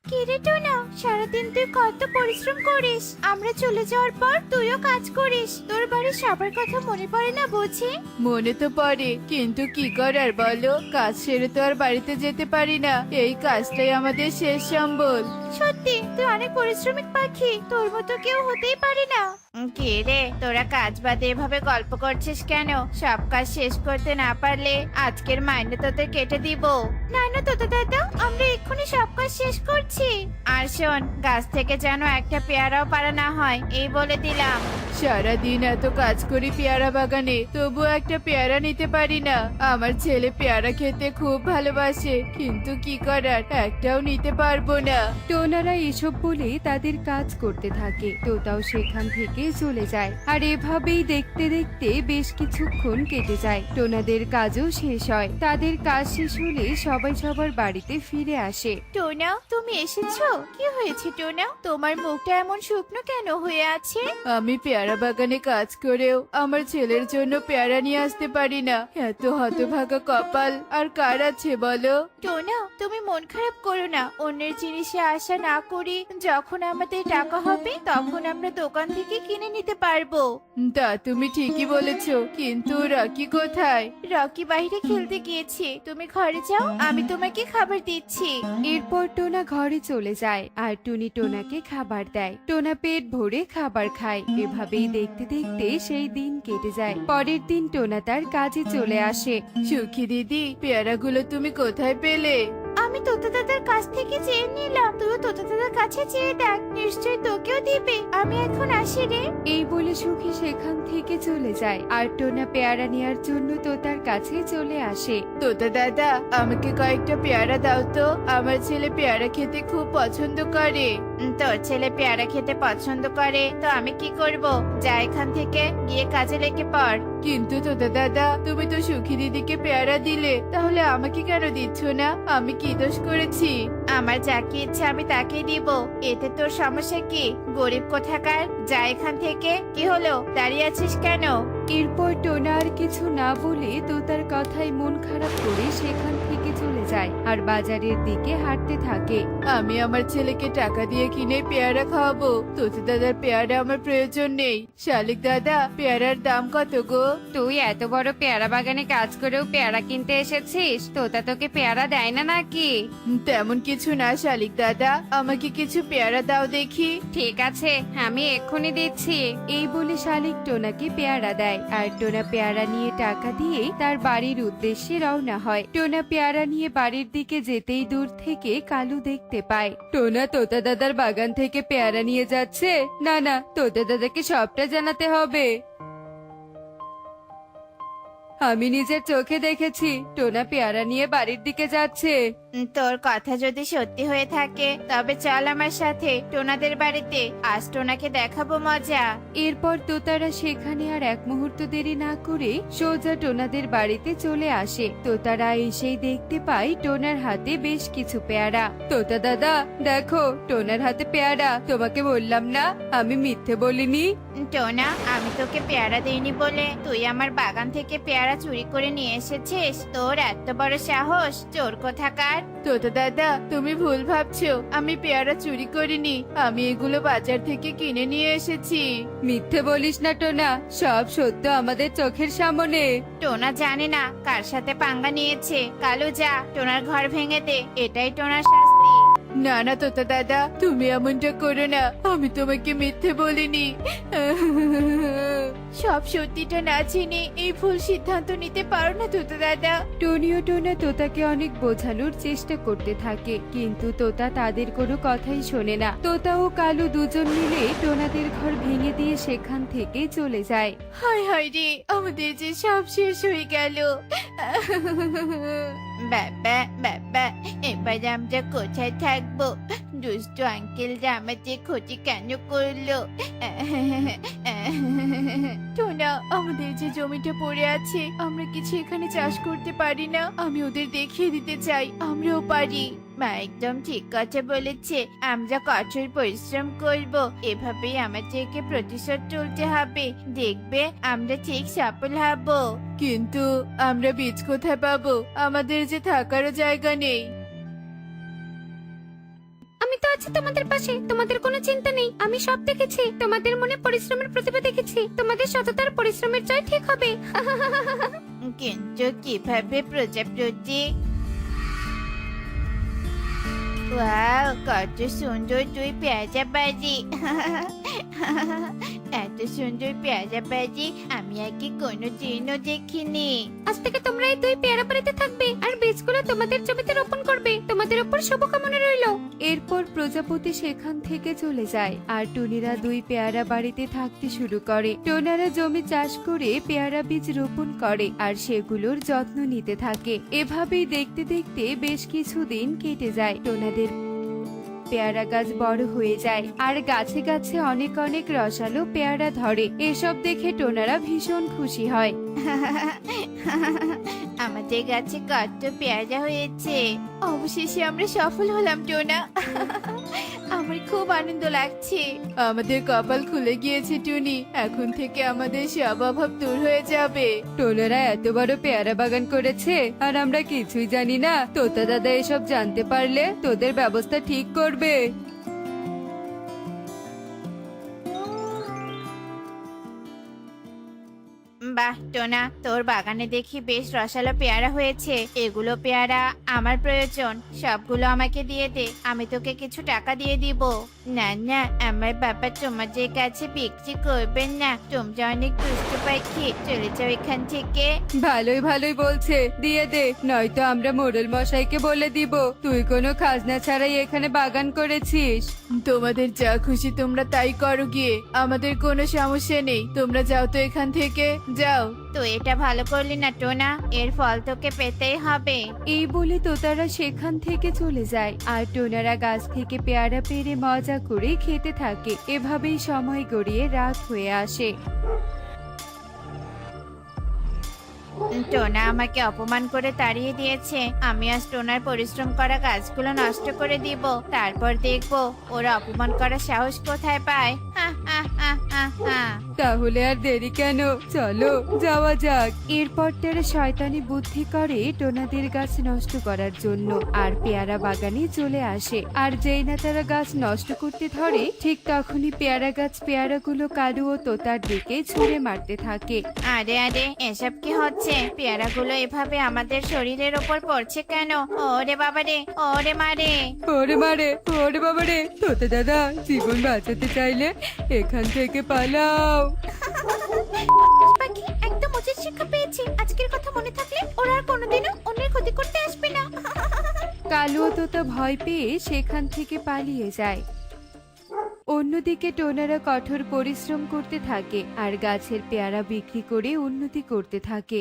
কিরে টোনা, সারাদিন তুই কত পরিশ্রম করিস, আমরা চলে যাওয়ার পর তুইও কাজ করিস, তোর বাড়ির সবার কথা মনে পড়ে না বুঝি? মনে তো পড়ে, কিন্তু কি করার বলো, কাজ সেরে তো আর বাড়িতে যেতে পারি না। এই কাজটাই আমাদের শেষ সম্বল। সত্যি তুই অনেক পরিশ্রমিক পাখি, তোর মতো কেউ হতেই পারে না। কে রে, তোরা কাজ বাদে এভাবে গল্প করছিস কেন? সব কাজ শেষ করতে না পারলে আজকের মাইনে তোদের কেটে দিব। না না তোতা দাদা, আমরা এক্ষুনি সব কাজ শেষ করছি। আর শোন, গাছ থেকে যেন একটা পেয়ারাও পারা না হয়, এই বলে দিলাম। সারাদিন এত কাজ করি পেয়ারা বাগানে, তবু একটা পেয়ারা নিতে পারি না। আমার ছেলে পেয়ারা খেতে খুব ভালোবাসে, কিন্তু কি করার, একটাও নিতে পারবো না। টোনারা এসব বলে তাদের কাজ করতে থাকে। তোতাও সেখান থেকে চলে যায়। আর এভাবেই দেখতে দেখতে বেশ কিছুক্ষণ কেটে যায়। টোনাদের কাজও শেষ হয়। তাদের কাজ শেষ হলে সবাই সবার বাড়িতে ফিরে আসে। টোনা, তুমি এসেছো? কি হয়েছে টোনা, তোমার মুখটা এমন শুকনো কেন হয়ে আছে? আমি পেয়ারা বাগানে কাজ করেও আমার ছেলের জন্য পেয়ারা নিয়ে আসতে পারি না। এত হতভাগা কপাল আর কার আছে বলো? টোনা, তুমি মন খারাপ করো না, অন্যের জিনিসে আশা না করি যখন আমাদের টাকা হবে তখন আমরা দোকান থেকে কিনে নিতে পারবো। তা তুমি ঠিকই বলেছো, কিন্তু রকি কোথায়? রকি বাইরে খেলতে গিয়েছে, তুমি ঘরে যাও, আমি তোমাকে খাবার দিচ্ছি। এরপর টোনা ঘরে চলে যায় আর টুনি টোনাকে খাবার দেয়। টোনা পেট ভরে খাবার খায়। এভাবেই দেখতে দেখতে সেই দিন কেটে যায়। পরের দিন টোনা তার কাজে চলে আসে। সুখী দিদি, পেয়ারাগুলো তুমি কোথায় পেলে? আমি তোতা দাদার কাছ থেকে চেয়ে নিলাম, তুইও তোতা দাদার কাছে চেয়ে দেখ, নিশ্চয়ই তোকেও দিবে। আমি এখন আসি রে। এই বলে সুখী সেখান থেকে চলে যায় আর টোনা পেয়ারা নেওয়ার জন্য তোতার কাছে চলে আসে। তোতা দাদা, আমাকে কয়েকটা পেয়ারা দাও তো, আমার ছেলে পেয়ারা খেতে খুব পছন্দ করে। তোর ছেলে পেয়ারা খেতে পছন্দ করে তো আমি কি করব? যা এখান থেকে, গিয়ে কাজে লেগে পড়। কিন্তু তোতা দাদা, তুমি তো সুখী দিদিকে পেয়ারা দিলে, তাহলে আমাকে কেন দিচ্ছ না? আমি কি দোষ করেছি? আমার যাকে ইচ্ছে আমি তাকেই দিব, এতে তোর সমস্যা কি? গরিব কোথাকার, যা এখান থেকে। কি হলো, দাঁড়িয়ে আছিস কেন? এরপর টোনা আর কিছু না বলে তোতার কথায় মন খারাপ করে সেখান থেকে চলে যায় আর বাজারের দিকে হাঁটতে থাকে। আমি আমার ছেলেকে টাকা দিয়ে কিনে পেয়ারা খাওয়াবো। তোতা দাদার পেয়ারা আমার প্রয়োজন নেই। শালিক দাদা, পেয়ারার দাম কত গো? তুই এত বড় পেয়ারা বাগানে কাজ করেও পেয়ারা কিনতে এসেছিস? তোতা তোকে পেয়ারা দেয় না নাকি? তেমন কিছু না শালিক দাদা, আমাকে কিছু পেয়ারা দাও দেখি। ঠিক আছে, আমি এক্ষুনি দিচ্ছি। এই বলে শালিক টোনাকে পেয়ারা দেয় আর টোনা পেয়ারা নিয়ে টাকা দিয়ে তার বাড়ির উদ্দেশ্যে রওনা হয়। টোনা পেয়ারা নিয়ে বাড়ির দিকে যেতেই দূর থেকে কালু দেখতে পায়। টোনা তোতা দাদার বাগান থেকে পেয়ারা নিয়ে যাচ্ছে। না না, তোতা দাদাকে সবটা জানাতে হবে। আমি নিজের চোখে দেখেছি, টোনা পেয়ারা নিয়ে বাড়ির দিকে যাচ্ছে। তোর কথা যদি সত্যি হয়ে থাকে তবে চল আমার সাথে টোনাদের বাড়িতে, আজ টোনাকে দেখাবো মজা। এরপর তোতারা সেখানে আর এক মুহূর্ত দেরি না করে সোজা টোনাদের বাড়িতে চলে আসে। তোতারা এসেই দেখতে পায় টোনার হাতে বেশ কিছু পেয়ারা। তোতা দাদা, দেখো টোনার হাতে পেয়ারা। তোমাকে বললাম না, আমি মিথ্যে বলিনি। টোনা, আমি তোকে পেয়ারা দেইনি বলে তুই আমার বাগান থেকে পেয়ারা চুরি করে নিয়ে এসেছিস? তোর এত বড় সাহস, চোর কোথাকার! তোতা দাদা, তুমি ভুল ভাবছো, আমি পেয়ারা চুরি করিনি, আমি এগুলো বাজার থেকে কিনে নিয়ে এসেছি। মিথ্যে বলিস না টোনা, সব সত্য আমাদের চোখের সামনে। টোনা জানে না কার সাথে পাঙ্গা নিয়েছে। কালু, যা টোনার ঘর ভেঙে দে, এটাই টোনার শাস্তি। না না তোতা দাদা, তুমি এমনটা করো না, আমি তোমাকে মিথ্যে বলিনি। সব সত্যিটা না জেনে এই ভুল সিদ্ধান্ত নিতে পারো না তোতা দাদা। টনি ও টোনা তোতাকে অনেক বোঝানোর চেষ্টা করতে থাকে, কিন্তু তোতা তাদের কোনো কথাই শোনে না। তোতা ও কালু দুজন মিলে টোনাদের ঘর ভেঙে দিয়ে সেখান থেকে চলে যায়। হায় হায় রে, আমাদের যে সব শেষ হয়ে গেল। বাবা বাবা, এবার আমরা কোথায় থাকবো? দুষ্টু আঙ্কেলরা আমাদের ক্ষতি কেন করলো? টোনা, আমাদের যে জমিটা পড়ে আছে, আমরা কিছু এখানে চাষ করতে পারি না? আমি ওদের দেখিয়ে দিতে চাই আমরাও পারি। মা একদম ঠিক কথা বলেছে, আমরা কঠোর পরিশ্রম করব, এভাবেই আমাদেরকে প্রতিশোধ তুলতে হবে। দেখবে আমরা ঠিক সফল হব। কিন্তু আমরা বীজ কোথায় পাবো? আমাদের যে থাকারও জায়গা নেই। আমি তো আছি তোমাদের পাশে, তোমাদের কোনো চিন্তা নেই। আমি সব দেখেছি, তোমাদের মনে পরিশ্রমের প্রতিভা দেখেছি। তোমাদের সততার পরিশ্রমের জয় ঠিক হবে। কিন্তু কিভাবে প্রজাপতি? ওয়াও, কত সুন্দর তুই পেঁয়াজা বাজি। এত সুন্দর পেঁয়াজা বাজি আমি আগে কোনোদিনও দেখিনি। আজ থেকে তোমরা এই 2 পেয়ারা বাড়িতে থাকবে আর বীজগুলো তোমাদের জমিতে রোপণ করবে। তোমাদের উপর শুভকামনা রইলো। এরপর প্রজাপতি সেখান থেকে চলে যায় আর টুনিরা 2 পেয়ারা বাড়িতে থাকতে শুরু করে। টোনারা জমি চাষ করে পেয়ারা বীজ রোপণ করে আর সেগুলোর যত্ন নিতে থাকে। এভাবেই দেখতে দেখতে বেশ কিছুদিন কেটে যায়। টোনাদের পেয়ারা গাছ বড় হয়ে যায় আর গাছে গাছে অনেক অনেক রসালো পেয়ারা ধরে। এসব দেখে টোনারা ভীষণ খুশি হয়। আমাদের গাছে কত পেয়ারা হয়েছে। অবশেষে আমরা সফল হলাম টোনা। আমার খুব আনন্দ লাগছে। আমাদের কপাল খুলে গিয়েছে টুনি, এখন থেকে আমাদের সব অভাব দূর হয়ে যাবে। টোনারা এত বড় পেয়ারা বাগান করেছে আর আমরা কিছুই জানি না। তোতা দাদা এসব জানতে পারলে তোদের ব্যবস্থা ঠিক করবে। বাহ টোনা, তোর বাগানে দেখি বেশ রসালো পেয়ারা হয়েছে। এগুলো পেয়ারা আমার প্রয়োজন, সবগুলো আমাকে দিয়ে দে, আমি তোকে কিছু টাকা দিয়ে দিব। না না, আমার বাবা তোমাদের কাছে বিক্রি করবেন না, তোমরা অনেক দুষ্ট পাখি, চলে যাও এখান থেকে। ভালোই ভালোই বলছে, দিয়ে দে, নয়তো আমরা মোড়ল মশাইকে বলে দিব তুই কোনো খাজনা ছাড়াই এখানে বাগান করেছিস। তোমাদের যা খুশি তোমরা তাই করো গিয়ে, আমাদের কোনো সমস্যা নেই। তোমরা যাও তো এখান থেকে, যাও। তো এটা ভালো করলি না টোনা, এর ফল তোকে পেতেই হবে। এই বলে তোতারা সেখান থেকে চলে যায় আর টোনারা গাছ থেকে পেয়ারা পেড়ে মজা করে খেতে থাকে। এভাবেই সময় গড়িয়ে রাত হয়ে আসে। টোনা আমাকে অপমান করে তাড়িয়ে দিয়েছে। আমি আজ টোনার পরিশ্রম করা গাছগুলো নষ্ট করে দিব, তারপর দেখবো ওরা অপমান করার সাহস কোথায় পায়। হা হা হা হা হা। তাহলে আর দেরি কেন, চলো যাওয়া যাক। এরপর তারা শয়তানি বুদ্ধি করে টোনাদের গাছ নষ্ট করার জন্য আর পেয়ারা বাগানে চলে আসে। আর যেই না তারা গাছ নষ্ট করতে ধরে ঠিক তখনই পেয়ারা গাছ পেয়ারাগুলো কালু ও তোতার দিকে ছুঁড়ে মারতে থাকে। আরে আরে, এসব কি হচ্ছে? পেয়ারাগুলো এভাবে আমাদের শরীরের ওপর পড়ছে কেন? ওরে বাবারে, ওরে মারে। ওরে মারে, ওরে বাবারে, তোতা দাদা জীবন বাঁচাতে চাইলে এখান থেকে পালাও। পাখি একদম উচিত শিক্ষা পেয়েছে। আজকের কথা মনে থাকলে ওরা আর কোনোদিনও অন্যের ক্ষতি করতে আসবে না। কালু ও তোতা ভয় পেয়ে সেখান থেকে পালিয়ে যায়। অন্যদিকে টোনারা কঠোর পরিশ্রম করতে থাকে আর গাছের পেয়ারা বিক্রি করে উন্নতি করতে থাকে।